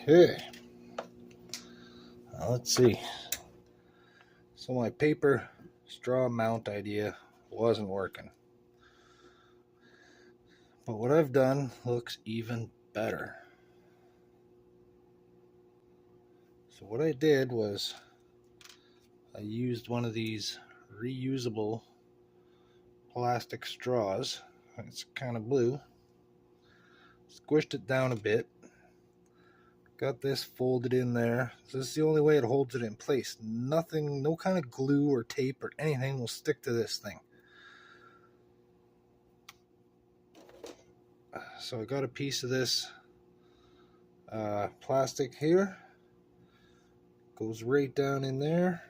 Okay, let's see. So my paper straw mount idea wasn't working. But what I've done looks even better. So what I did was I used one of these reusable plastic straws. It's kind of blue. Squished it down a bit. Got this folded in there. So this is the only way it holds it in place. Nothing, no kind of glue or tape or anything will stick to this thing. So I got a piece of this plastic here. Goes right down in there.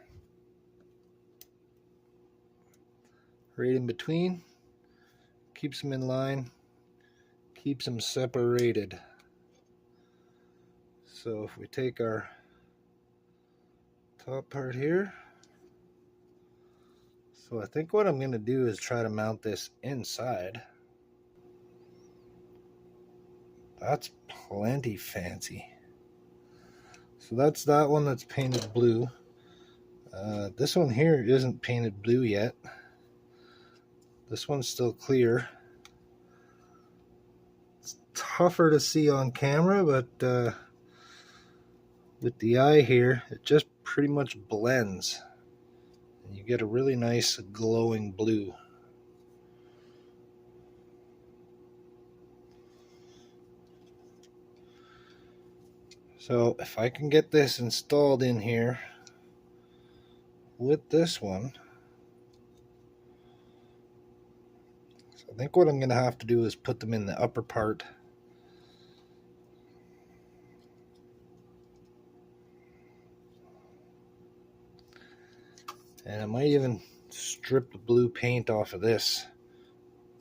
Right in between. Keeps them in line. Keeps them separated. So if we take our top part here, so I think what I'm going to do is try to mount this inside. That's plenty fancy. So that's that one that's painted blue. This one here isn't painted blue yet. This one's still clear. It's tougher to see on camera, but with the eye here, it just pretty much blends. And you get a really nice glowing blue. So if I can get this installed in here with this one, so I think what I'm going to have to do is put them in the upper part. And I might even strip the blue paint off of this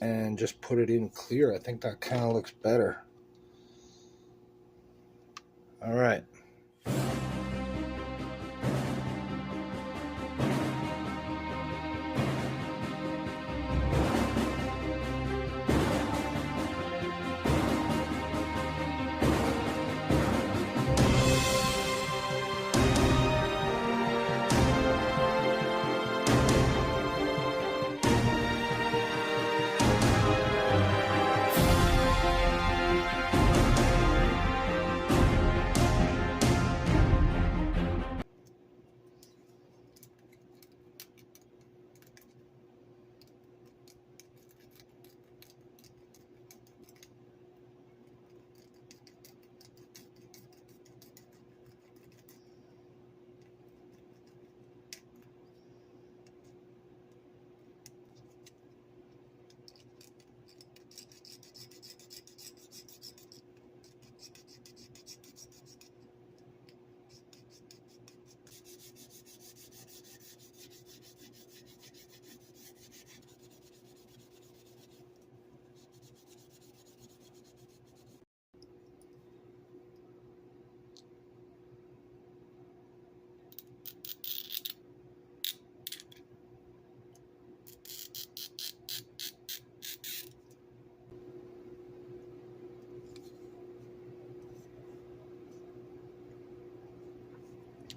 and just put it in clear. I think that kind of looks better. All right.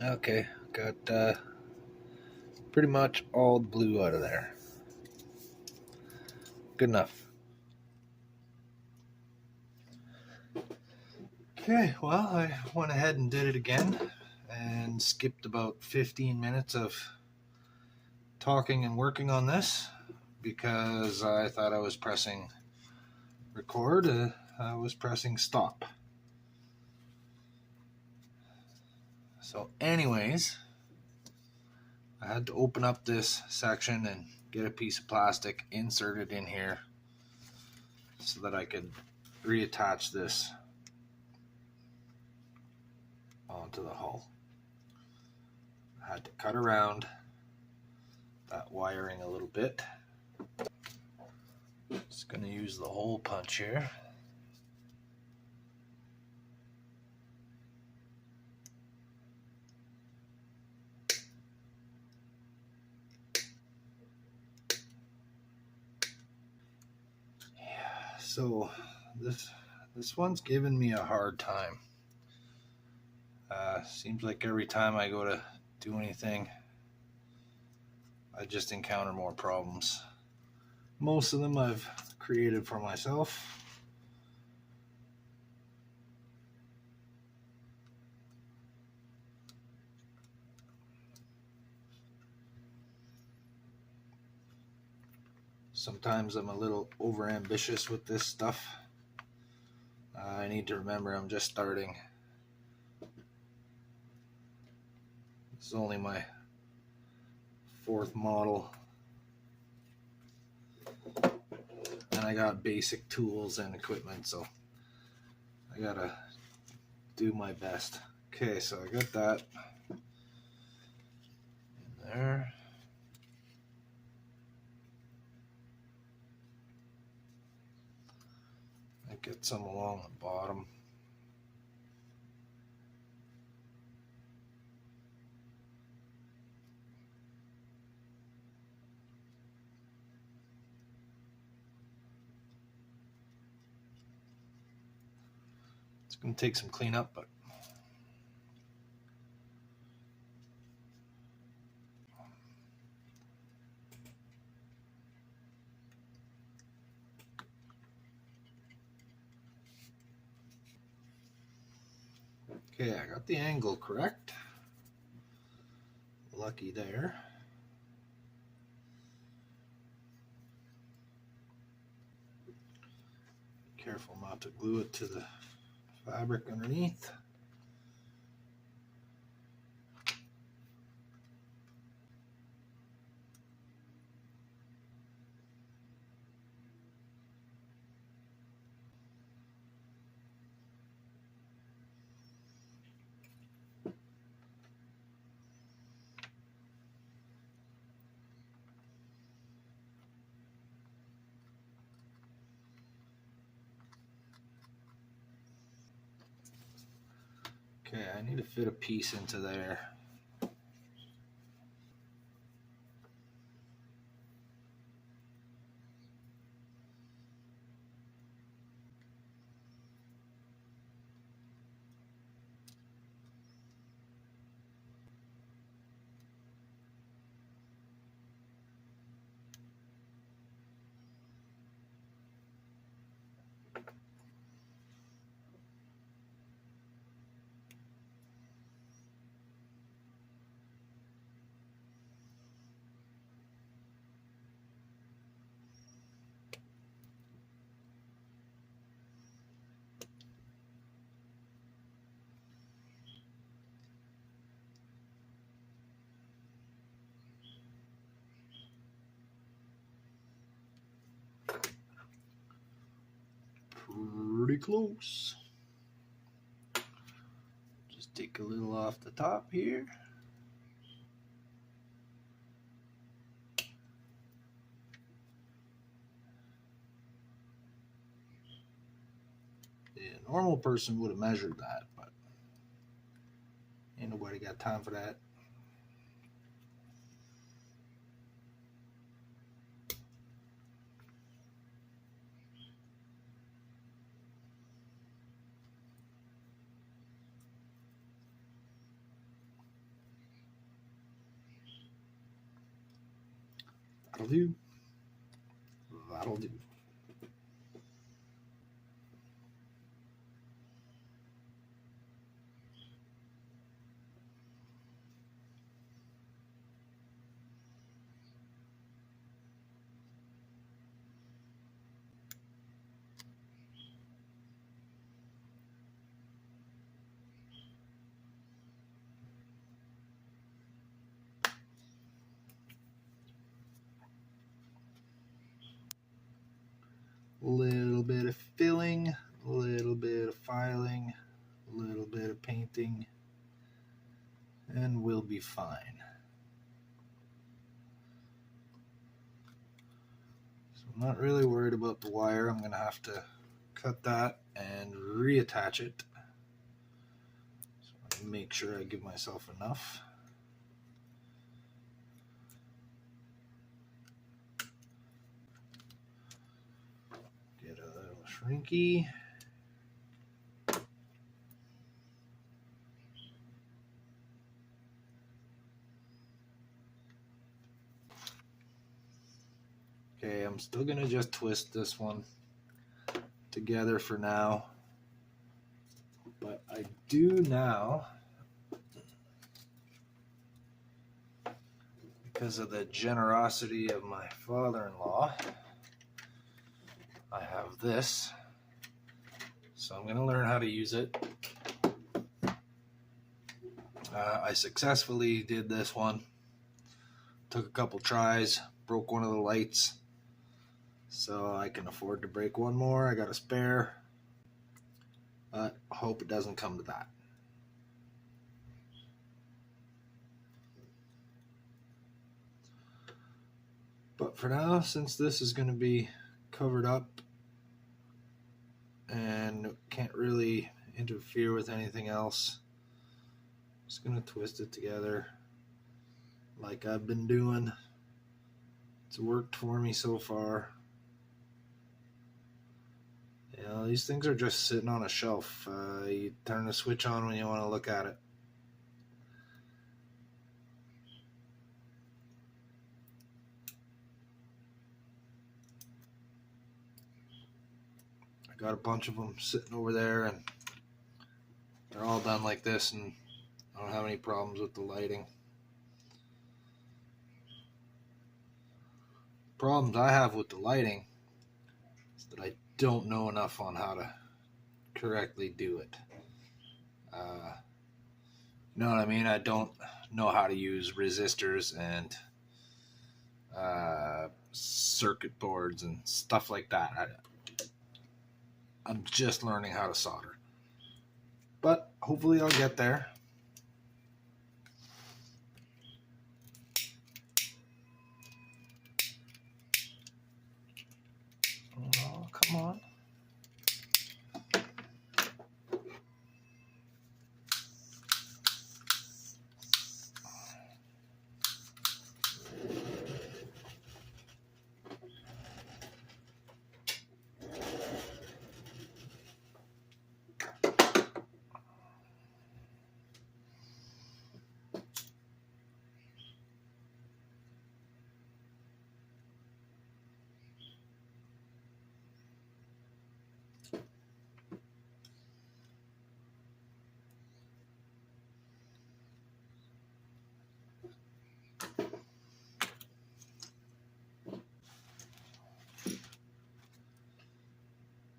Okay, got pretty much all the blue out of there. Good enough. Okay, well, I went ahead and did it again and skipped about 15 minutes of talking and working on this because I thought I was pressing record. I was pressing stop. So anyways, I had to open up this section and get a piece of plastic inserted in here so that I could reattach this onto the hull. I had to cut around that wiring a little bit. Just going to use the hole punch here. So this one's giving me a hard time. Seems like every time I go to do anything, I just encounter more problems. Most of them I've created for myself. Sometimes I'm a little overambitious with this stuff. I need to remember I'm just starting. This is only my 4th model. And I got basic tools and equipment, so I gotta do my best. Okay, so I got that in there. I get some along the bottom. It's gonna take some cleanup, but okay, I got the angle correct. Lucky there. Careful not to glue it to the fabric underneath. Okay, I need to fit a piece into there. Pretty close. Just take a little off the top here. Yeah, a normal person would have measured that, but ain't nobody got time for that. That'll do. That'll do. A little bit of filling, a little bit of filing, a little bit of painting, and we'll be fine. So I'm not really worried about the wire. I'm going to have to cut that and reattach it. So make sure I give myself enough. Get a little shrinky. Okay, I'm still gonna just twist this one together for now, but I do now, because of the generosity of my father-in-law, I have this, so I'm gonna learn how to use it. I successfully did this one. Took a couple tries, broke one of the lights, so I can afford to break one more. I got a spare, but I hope it doesn't come to that. But for now, since this is going to be covered up and can't really interfere with anything else, I'm just going to twist it together like I've been doing. It's worked for me so far. You know, these things are just sitting on a shelf. You turn the switch on when you want to look at it. I got a bunch of them sitting over there, and they're all done like this, and I don't have any problems with the lighting. Problems I have with the lighting is that I don't know enough on how to correctly do it. You know what I mean? I don't know how to use resistors and circuit boards and stuff like that. I'm just learning how to solder. But hopefully I'll get there. Oh, come on.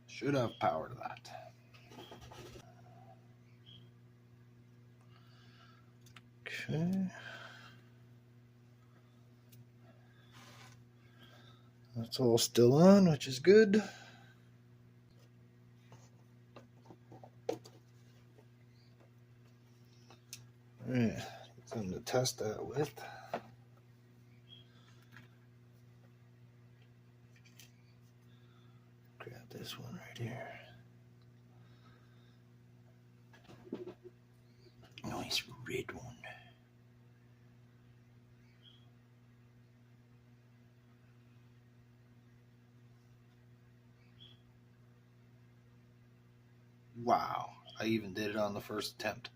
Should have power to that. Okay. That's all still on, which is good. Alright, something to test that with. Grab this one right here. Nice red one. Wow, I even did it on the first attempt.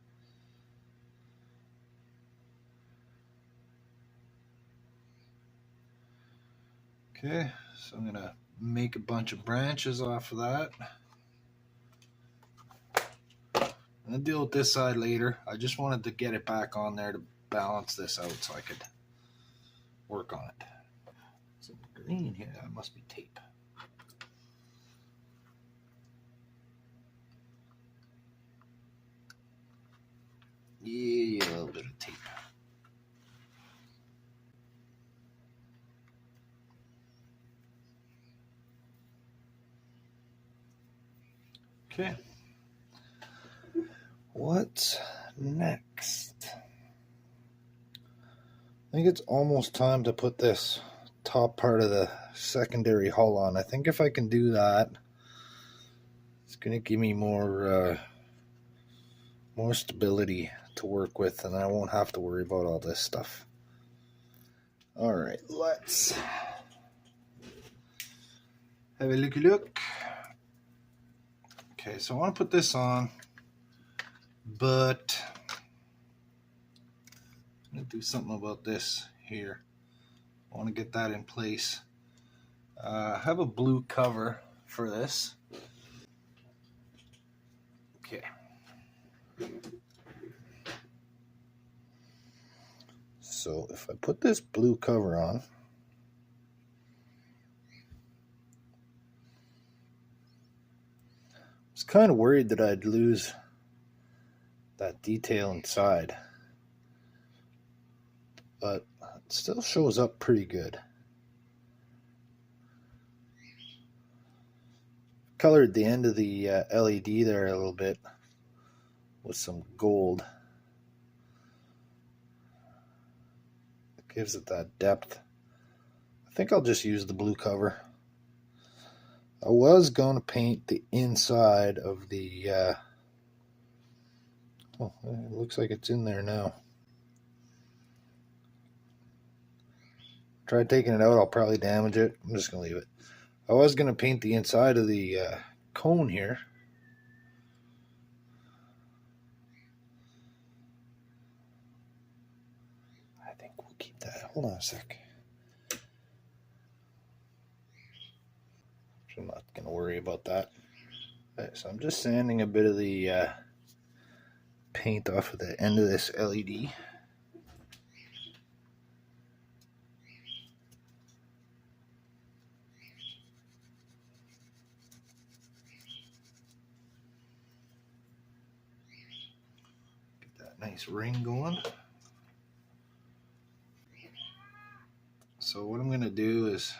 Okay, so I'm gonna make a bunch of branches off of that. I'm gonna deal with this side later. I just wanted to get it back on there to balance this out so I could work on it. Some green here, that must be tape. Yeah, a little bit of tape. Okay. What's next? I think it's almost time to put this top part of the secondary hull on. I think if I can do that, it's going to give me more stability to work with, and I won't have to worry about all this stuff. All right, let's have a look. Okay, so I want to put this on, but I'm going to do something about this here. I want to get that in place I have a blue cover for this. Okay. So if I put this blue cover on, I was kind of worried that I'd lose that detail inside, but it still shows up pretty good. Colored the end of the LED there a little bit with some gold. It gives it that depth. I think I'll just use the blue cover. I was going to paint the inside of the oh, it looks like it's in there now. Try taking it out, I'll probably damage it. I'm just going to leave it. I was going to paint the inside of the cone here. I think we'll keep that. Hold on a sec. I'm not going to worry about that. Okay, so I'm just sanding a bit of the paint off of the end of this LED. Get that nice ring going. So what I'm going to do is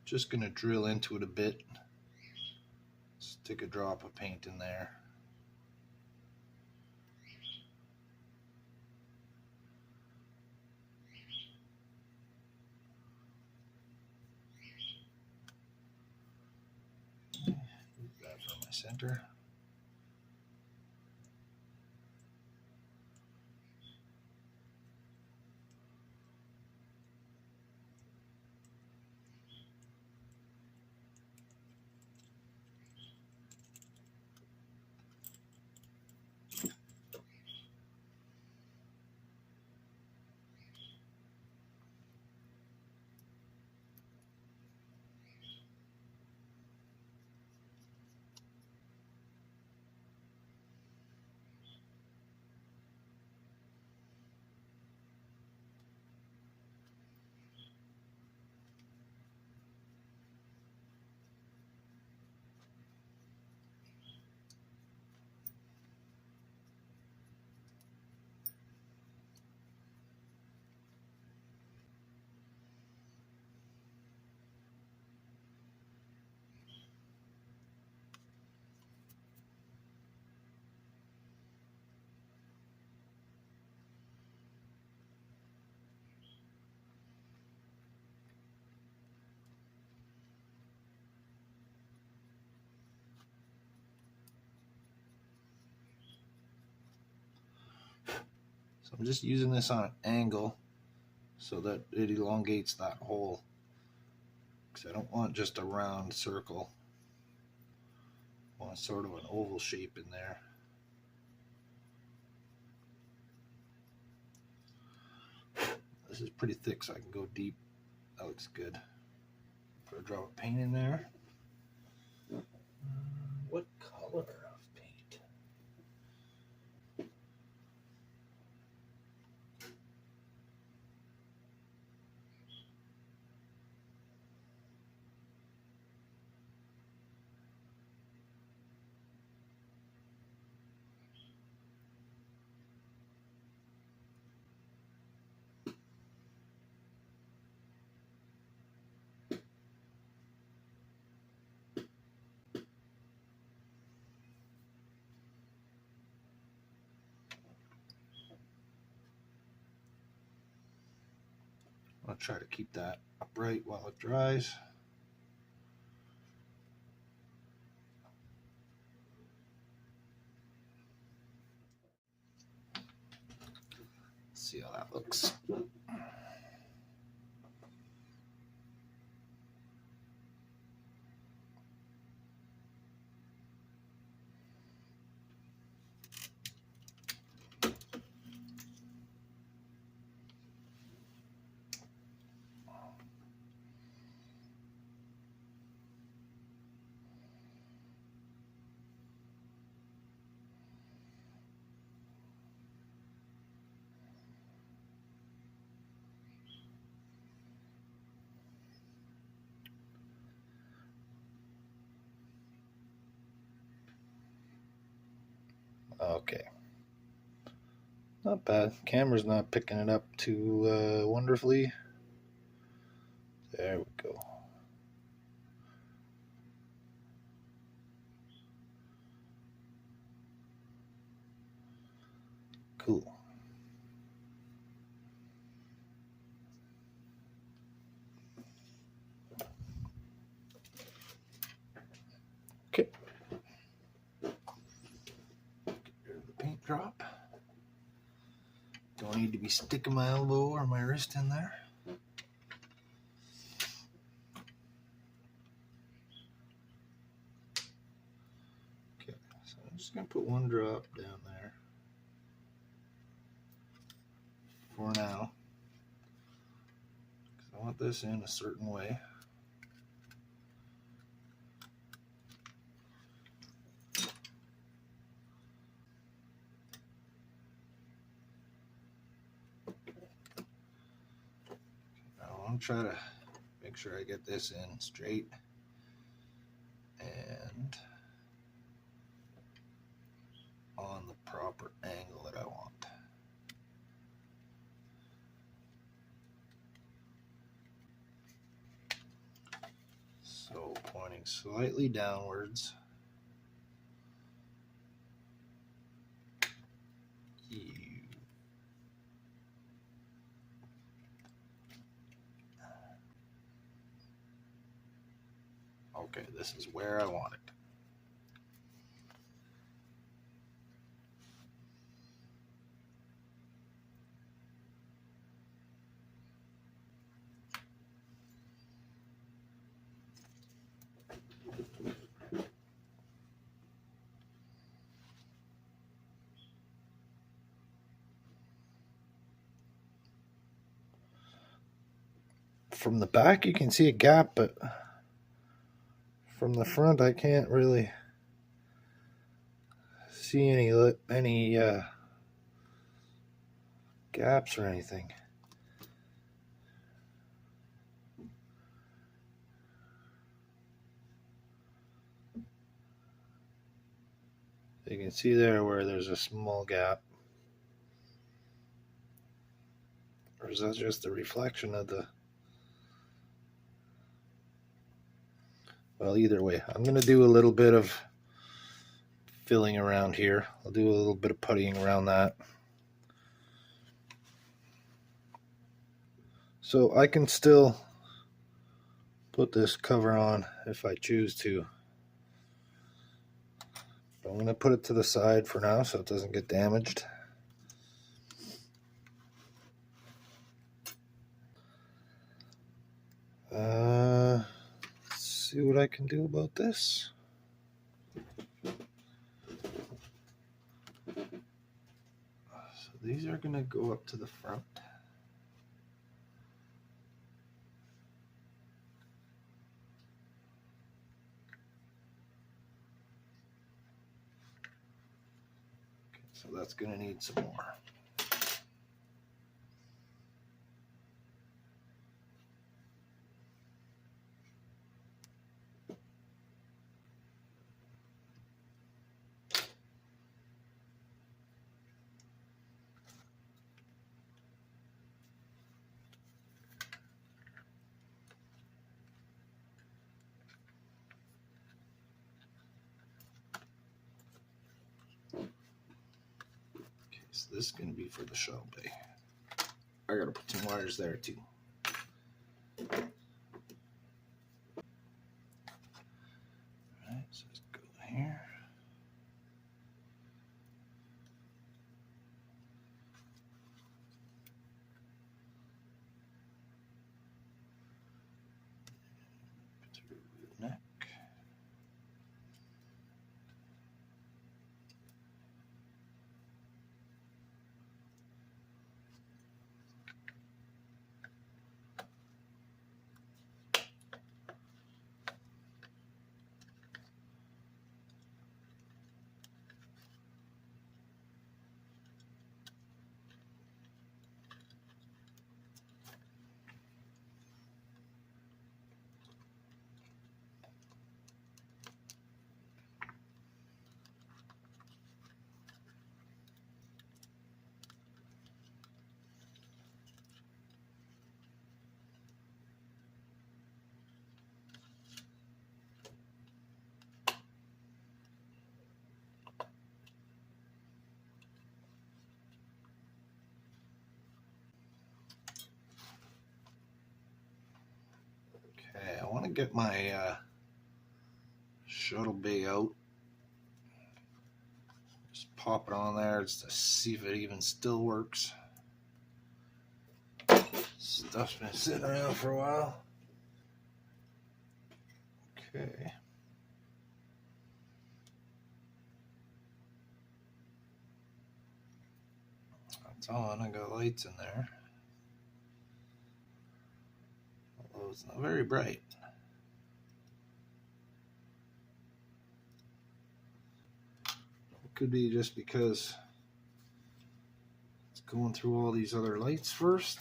just going to drill into it a bit. Stick a drop of paint in there. Use that for my center. So I'm just using this on an angle so that it elongates that hole, because I don't want just a round circle. I want sort of an oval shape in there. This is pretty thick, so I can go deep. That looks good. Put a drop of paint in there. What color of paint? I'll try to keep that upright while it dries. Let's see how that looks. Okay. Not bad. Camera's not picking it up too wonderfully. There we go. Cool. Okay. Get rid of the paint drop. Don't need to be sticking my elbow or my wrist in there. Okay, so I'm just going to put one drop down there for now. Because I want this in a certain way. Now I'm trying to make sure I get this in straight and on the proper angle that I want. So pointing slightly downwards. Okay, this is where I want it. From the back you can see a gap, but from the front I can't really see any gaps or anything. You can see there where there's a small gap. Or is that just the reflection of the... Well, either way, I'm going to do a little bit of filling around here. I'll do a little bit of puttying around that. So I can still put this cover on if I choose to. But I'm going to put it to the side for now so it doesn't get damaged. Let's see what I can do about this. So these are going to go up to the front. Okay, so that's going to need some more. So this is going to be for the shuttle bay. I got to put some wires there too. Alright, so let's go here. Through the neck. get my shuttle bay out. Just pop it on there just to see if it even still works. Stuff's been sitting around for a while. Okay. That's on. I got lights in there. Although it's not very bright. It could be just because it's going through all these other lights first.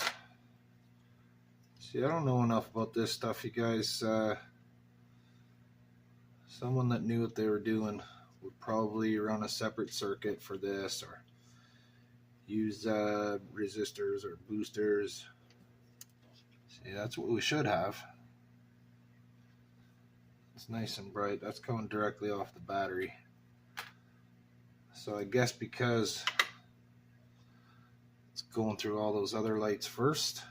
See, I don't know enough about this stuff, you guys. Someone that knew what they were doing would probably run a separate circuit for this, or use resistors or boosters. See, that's what we should have. It's nice and bright. That's coming directly off the battery. So I guess because it's going through all those other lights first.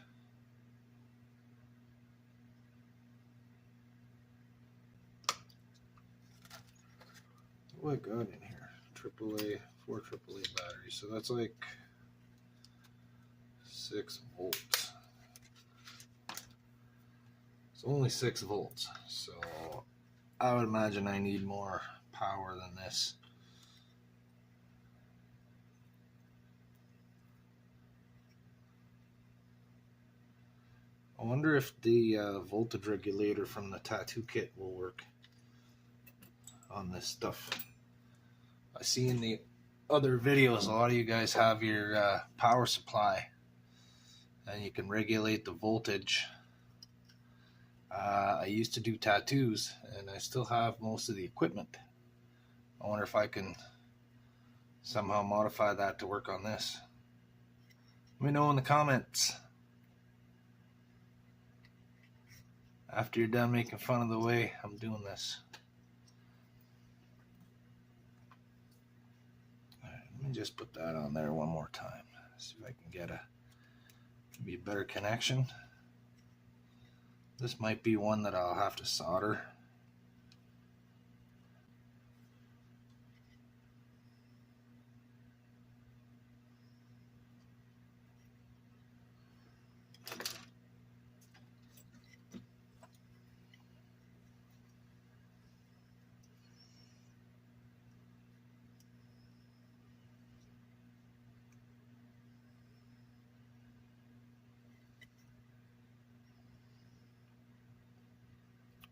What I got in here? AAA, 4 AAA batteries. So that's like 6 volts. It's only 6 volts. So I would imagine I need more power than this. I wonder if the voltage regulator from the tattoo kit will work on this stuff. I see in the other videos a lot of you guys have your power supply and you can regulate the voltage. I used to do tattoos and I still have most of the equipment. I wonder if I can somehow modify that to work on this. Let me know in the comments. After you're done making fun of the way I'm doing this. Alright, let me just put that on there one more time. See if I can get maybe a better connection. This might be one that I'll have to solder.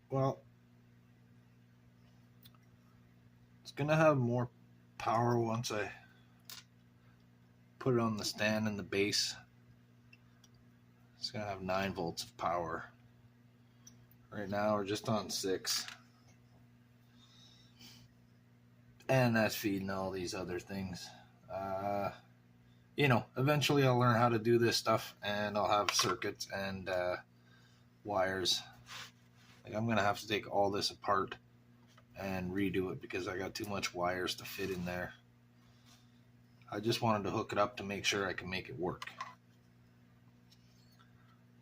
Well, it's gonna have more power once I put it on the stand and the base. It's gonna have 9 volts of power. Right now we're just on 6. And that's feeding all these other things. You know, eventually I'll learn how to do this stuff and I'll have circuits and wires. Like, I'm gonna have to take all this apart and redo it because I got too much wires to fit in there. I just wanted to hook it up to make sure I can make it work.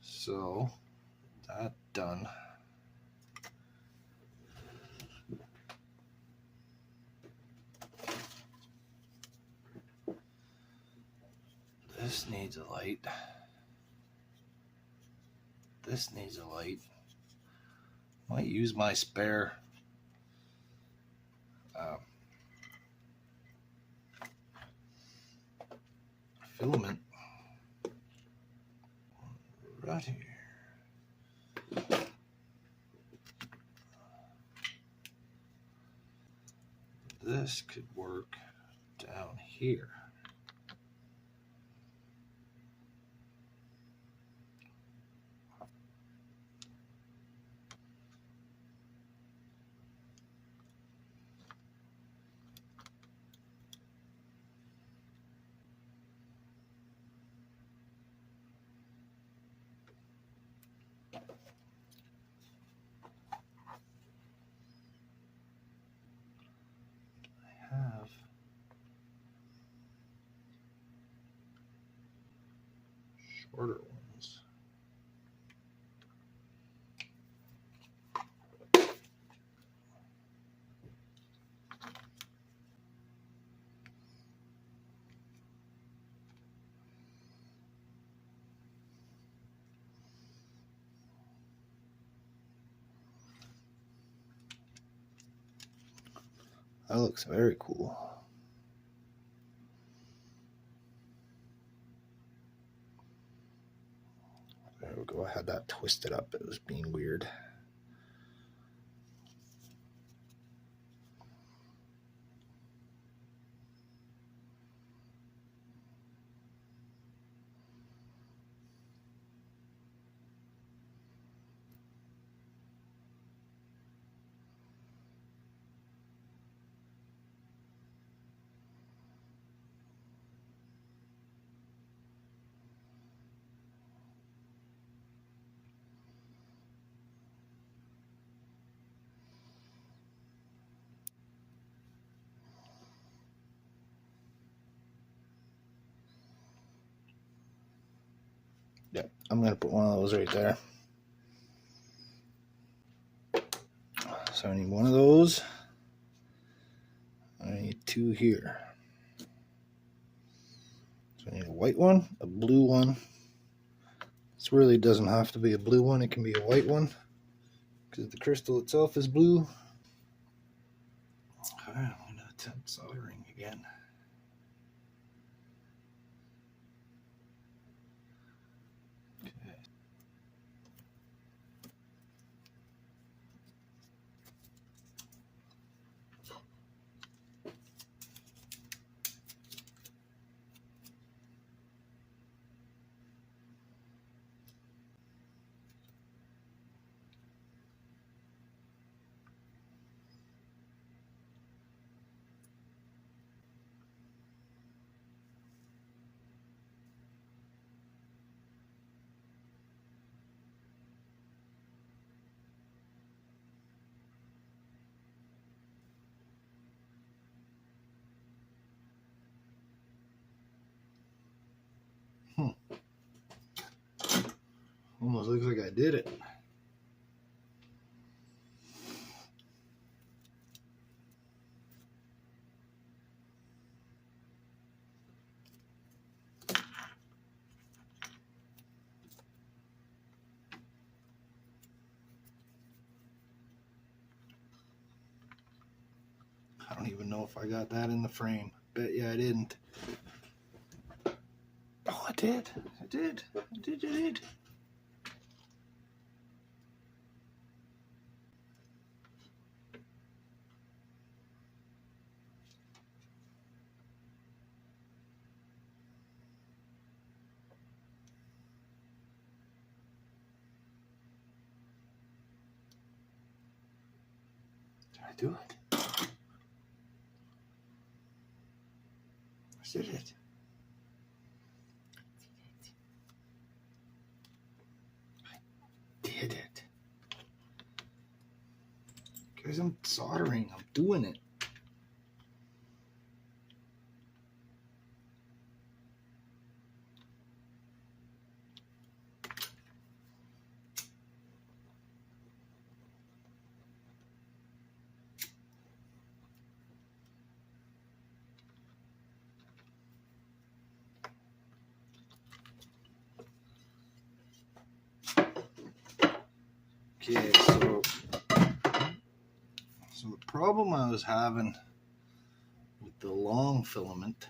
So that done. This needs a light. This needs a light. Might use my spare filament right here. This could work down here. Have shorter ones. That looks very cool. There we go. I had that twisted up. It was being weird. Yep, I'm going to put one of those right there. So I need one of those. I need two here. So I need a white one, a blue one. This really doesn't have to be a blue one. It can be a white one because the crystal itself is blue. Alright, I'm going to attempt soldering again. Almost looks like I did it. I don't even know if I got that in the frame. Bet you I didn't. Oh, I did. I did. I did. I did. Did I do it? I did it. I did it. Guys, I'm soldering. I'm doing it. Okay, so the problem I was having with the long filament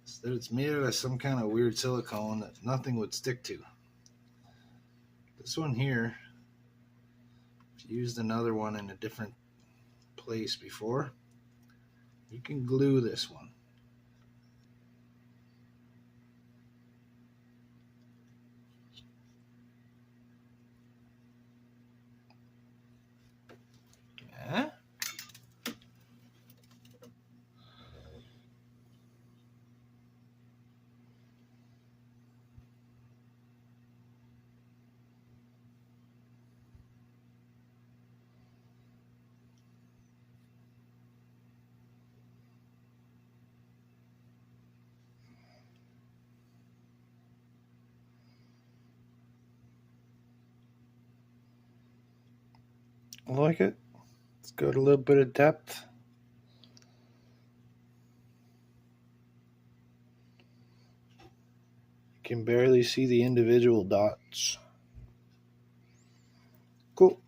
is that it's made out of some kind of weird silicone that nothing would stick to. This one here, I've used another one in a different place before. You can glue this one. Yeah. I like it. It's got a little bit of depth. You can barely see the individual dots. Cool.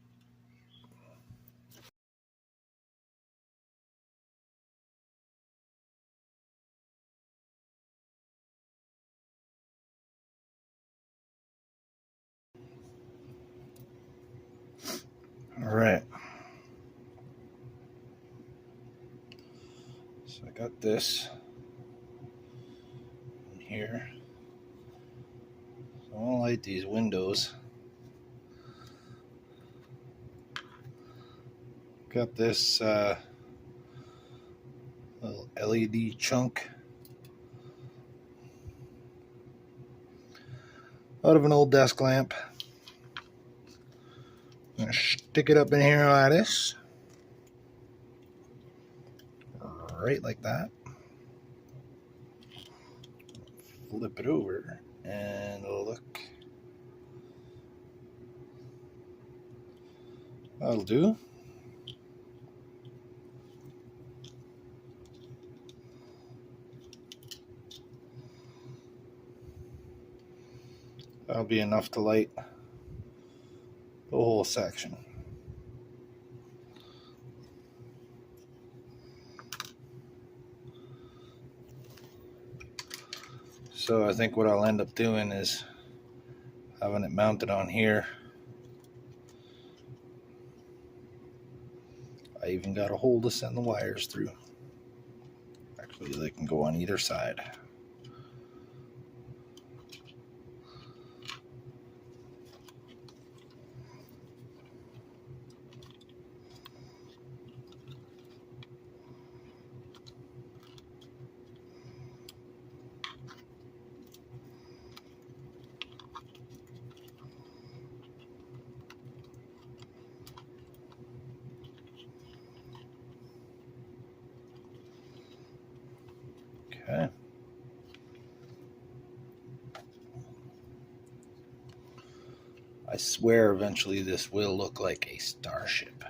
All right. So I got this in here. So I don't light these windows. Got this little LED chunk out of an old desk lamp. I'm gonna stick it up in here like this, right like that. Flip it over and look. That'll do. That'll be enough to light the whole section. So I think what I'll end up doing is having it mounted on here. I even got a hole to send the wires through. Actually, they can go on either side. Okay. I swear eventually this will look like a starship.